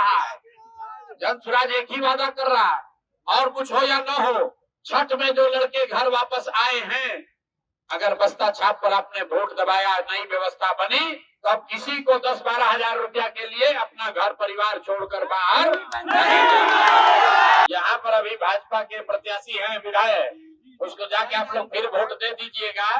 रहा है, जन स्वराज एक ही वादा कर रहा है, और कुछ हो या न हो, छठ में जो लड़के घर वापस आए हैं, अगर बस्ता छाप पर आपने वोट दबाया, नई व्यवस्था बनी, तो अब किसी को 10-12 हजार रुपया के लिए अपना घर परिवार छोड़कर बाहर नहीं। यहाँ पर अभी भाजपा के प्रत्याशी हैं विधायक, उसको जाके आप लोग फिर वोट दे दीजिएगा,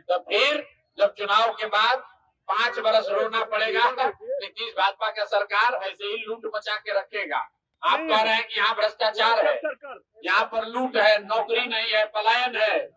तो फिर जब चुनाव के बाद 5 बरस रोना पड़ेगा, नीतीश भाजपा का सरकार ऐसे ही लूट मचा के रखेगा। आप कह रहे हैं कि यहाँ भ्रष्टाचार है, यहाँ पर लूट है, नौकरी नहीं है, पलायन है,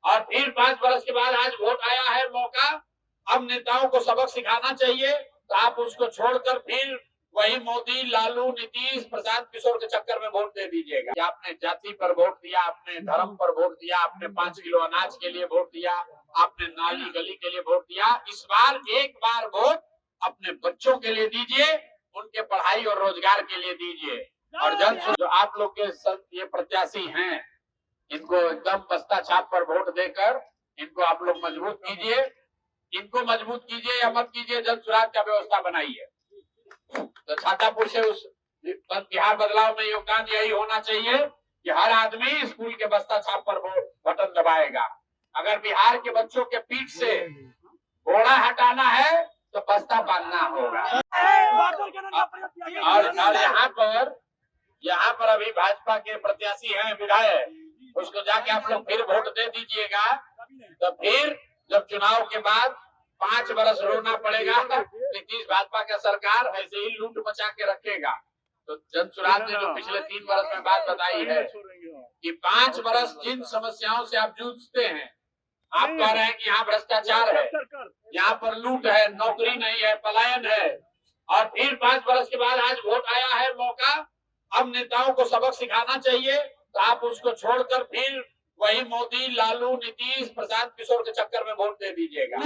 और फिर 5 बरस के बाद आज वोट आया है मौका, अब नेताओं को सबक सिखाना चाहिए, तो आप उसको छोड़कर फिर वही मोदी, लालू, नीतीश, प्रशांत किशोर के चक्कर में वोट दे दीजिएगा। कि आपने जाति पर वोट दिया, आपने धर्म पर वोट दिया, आपने 5 किलो अनाज के लिए वोट दिया, आपने नाली गली के लिए वोट दिया। इस बार एक बार वोट अपने बच्चों के लिए दीजिए, उनके पढ़ाई और रोजगार के लिए दीजिए। और जो आप लोग के ये प्रत्याशी हैं, इनको एकदम बस्ता छाप पर वोट देकर इनको आप लोग मजबूत कीजिए, इनको मजबूत कीजिए या मत कीजिए, जन स्वराज का व्यवस्था बनाइए। तो छातापुर से उस बिहार बदलाव में योगदान यही होना चाहिए कि हर आदमी स्कूल के बस्ता छाप पर बटन दबाएगा। अगर बिहार के बच्चों के पीठ से घोड़ा हटाना है तो बस्ता बांधना होगा। और यहाँ पर अभी भाजपा के प्रत्याशी हैं विधायक, उसको जाके आप लोग फिर वोट दे दीजिएगा, तो फिर जब चुनाव के बाद 5 बरस रोना पड़ेगा, नीतीश भाजपा का सरकार ऐसे ही लूट मचा के रखेगा। तो जन स्वराज ने जो पिछले 3 बरस में बात बताई है कि 5 बरस जिन समस्याओं से आप जूझते हैं, आप कह रहे हैं कि यहाँ भ्रष्टाचार है, यहाँ पर लूट है, नौकरी नहीं है, पलायन है, और फिर 5 बरस के बाद आज वोट आया है मौका, अब नेताओं को सबक सिखाना चाहिए, तो आप उसको छोड़कर फिर वही मोदी, लालू, नीतीश, प्रशांत किशोर के चक्कर में वोट दे दीजिएगा। 3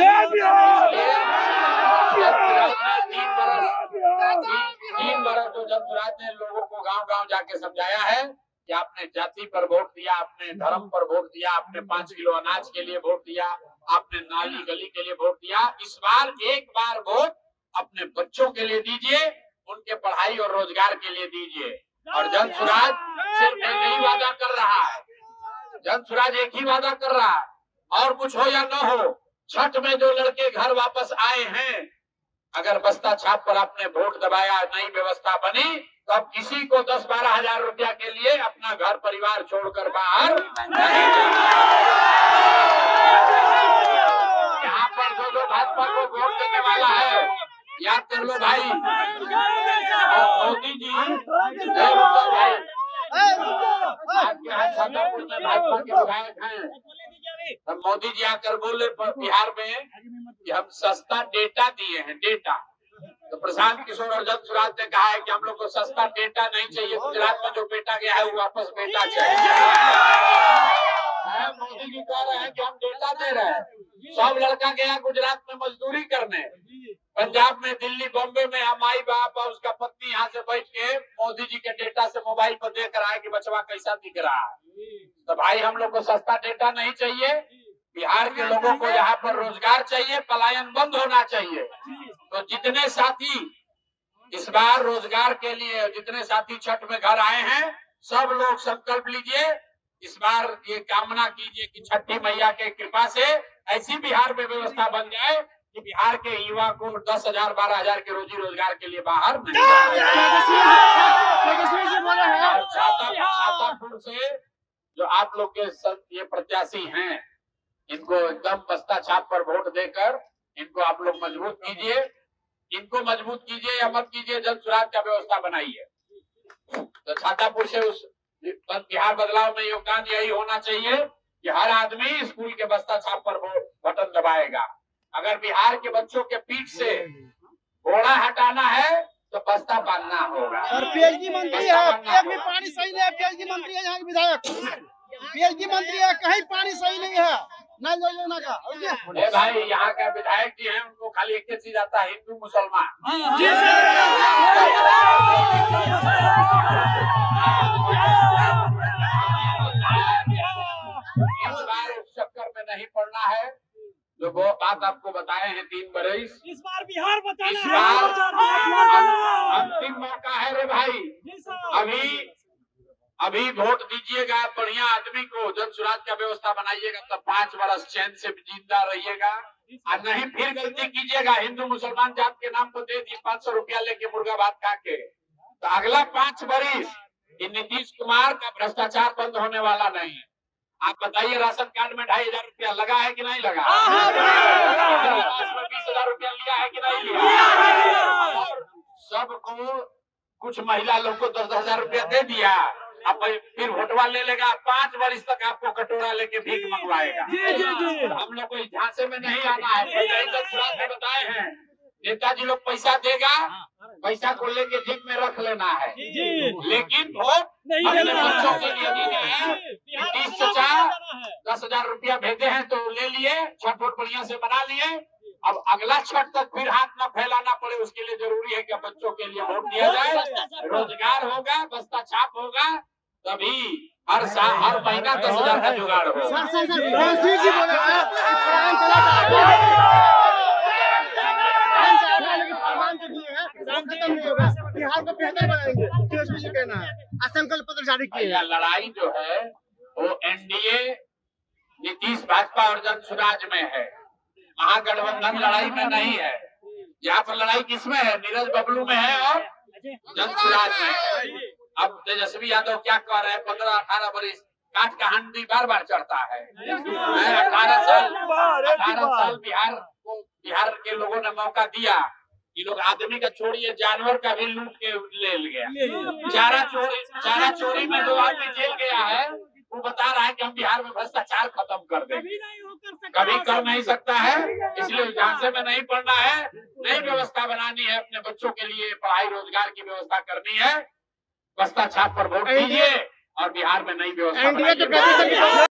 बरस तो जन स्वराज ने लोगों को गांव-गांव जाके समझाया है कि आपने जाति पर वोट दिया, आपने धर्म पर वोट दिया, आपने 5 किलो अनाज के लिए वोट दिया, आपने नाली गली के लिए वोट दिया। इस बार एक बार वोट अपने बच्चों के लिए दीजिए, उनके पढ़ाई और रोजगार के लिए दीजिए। और जन स्वराज सिर्फ एक ही वादा कर रहा है, जन स्वराज एक ही वादा कर रहा है, और कुछ हो या न हो, छठ में जो लड़के घर वापस आए हैं, अगर बस्ता छाप पर आपने वोट दबाया, नई व्यवस्था बनी, तो अब किसी को 10-12 हजार रुपया के लिए अपना घर परिवार छोड़कर बाहर नहीं। यहाँ पर जो भाजपा को वोट देने वाला है, याद कर लो भाई, मोदी जी, भाई आपके यहाँ छातापुर में भाजपा के विधायक हैं, मोदी जी आकर बोले बिहार में कि हम सस्ता डेटा दिए हैं, डेटा। तो प्रशांत किशोर और जन स्वराज ने कहा है कि हम लोग को सस्ता डेटा नहीं चाहिए, गुजरात में जो बेटा गया है वो वापस बेटा चाहिए। मोदी जी कह रहे हैं कि हम डेटा दे रहे हैं, सब लड़का गया गुजरात में मजदूरी करने, पंजाब में, दिल्ली, बॉम्बे में माई बाप और उसका पत्नी यहाँ से बैठ के मोदी जी के डेटा से मोबाइल पर देख रहा है कि बचवा कैसा दिख रहा है। तो भाई हम लोग को सस्ता डेटा नहीं चाहिए, बिहार के लोगों को यहाँ पर रोजगार चाहिए, पलायन बंद होना चाहिए। तो जितने साथी इस बार रोजगार के लिए, जितने साथी छठ में घर आए हैं, सब लोग संकल्प लीजिए, इस बार ये कामना कीजिए कि छठी मैया के कृपा से ऐसी बिहार में व्यवस्था बन जाए कि बिहार के युवा को 10,000 12,000 के रोजी रोजगार के लिए बाहर नहीं। छातापुर से जो आप लोग के ये प्रत्याशी हैं, इनको एकदम बस्ता छाप पर वोट देकर इनको आप लोग मजबूत कीजिए, इनको मजबूत कीजिए या मत कीजिए, जन स्वराज का व्यवस्था बनाइए। तो छातापुर से उस बिहार बदलाव में योगदान यही होना चाहिए कि हर आदमी स्कूल के बस्ता छाप पर बटन दबाएगा। अगर बिहार के बच्चों के पीठ से घोड़ा हटाना है तो बस्ता बांधना होगा। पीएचडी मंत्री है, एक भी पानी सही नहीं है। पीएचडी मंत्री है यहाँ के विधायक, पीएचडी मंत्री है, कहीं पानी सही नहीं है, नहीं योजना का। भाई यहाँ का विधायक जी हैं, उनको खाली एक ही चीज आता है, हिंदू मुसलमान। इस बार उस चक्कर में नहीं पड़ना है, जो वो बात आपको बताए हैं 3 बरस। इस बार बिहार बचाना है, अंतिम मौका है रे अभी वोट दीजिएगा बढ़िया आदमी को, जन सुराज का व्यवस्था बनाइएगा तो 5 वर्ष चैन से जिंदा रहिएगा। और नहीं फिर गलती कीजिएगा, हिंदू मुसलमान जात के नाम पर दे दी 500 रुपया लेके मुर्गा भात खा के, तो अगला 5 वर्ष नीतीश कुमार का भ्रष्टाचार बंद होने वाला नहीं है। आप बताइए, राशन कार्ड में 2500 रुपया लगा है कि नहीं लगा? 20,000 रुपया लिया है कि नहीं लिया? और सबको कुछ महिला लोग को 10,000 रुपया दे दिया, अब फिर वोटवा ले लेगा, 5 वर्ष तक आपको कटोरा लेके भीख मंगवाएगा। हम लोग को इस झांसे में नहीं आना है। बताए हैं नेताजी लोग पैसा देगा, पैसा को लेके जेब में रख लेना है, लेकिन वोट अपने बच्चों के लिए देने हैं। नीतीश चाचा 10,000 रुपया भेजे हैं तो ले लिए, छठ वोट बढ़िया से बना लिए। अब अगला छठ तक फिर हाथ न फैलाना पड़े, उसके लिए जरूरी है कि बच्चों के लिए वोट दिया जाए, रोजगार होगा, बस्ता छाप होगा, तभी हर साल हर महीना 10,000 का जुगाड़ होगा। बिहार को बेहतर बनाएंगे, कहना है। संकल्प पत्र जारी किया। लड़ाई जो है वो एनडीए नीतीश भाजपा और जन सुराज में है, महागठबंधन लड़ाई में नहीं है। यहाँ पर लड़ाई किसमें है? नीरज बबलू में है और जन सुराज में है। अब तेजस्वी यादव क्या कह रहे हैं? 15-18 वर्ष काट का हंडी बार बार चढ़ता है। 18 साल बिहार के लोगों ने मौका दिया, ये लोग आदमी का छोड़िए जानवर का भी लूट के ले गया। चारा चोरी में जो आदमी जेल गया है वो बता रहा है कि हम बिहार में भ्रष्टाचार खत्म कर देंगे। कभी कर नहीं सकता है, इसलिए झांसे में नहीं पड़ना है। नई व्यवस्था बनानी है, अपने बच्चों के लिए पढ़ाई रोजगार की व्यवस्था करनी है। बस्ता छाप पर वोट दीजिए और बिहार में नई व्यवस्था बनाइए।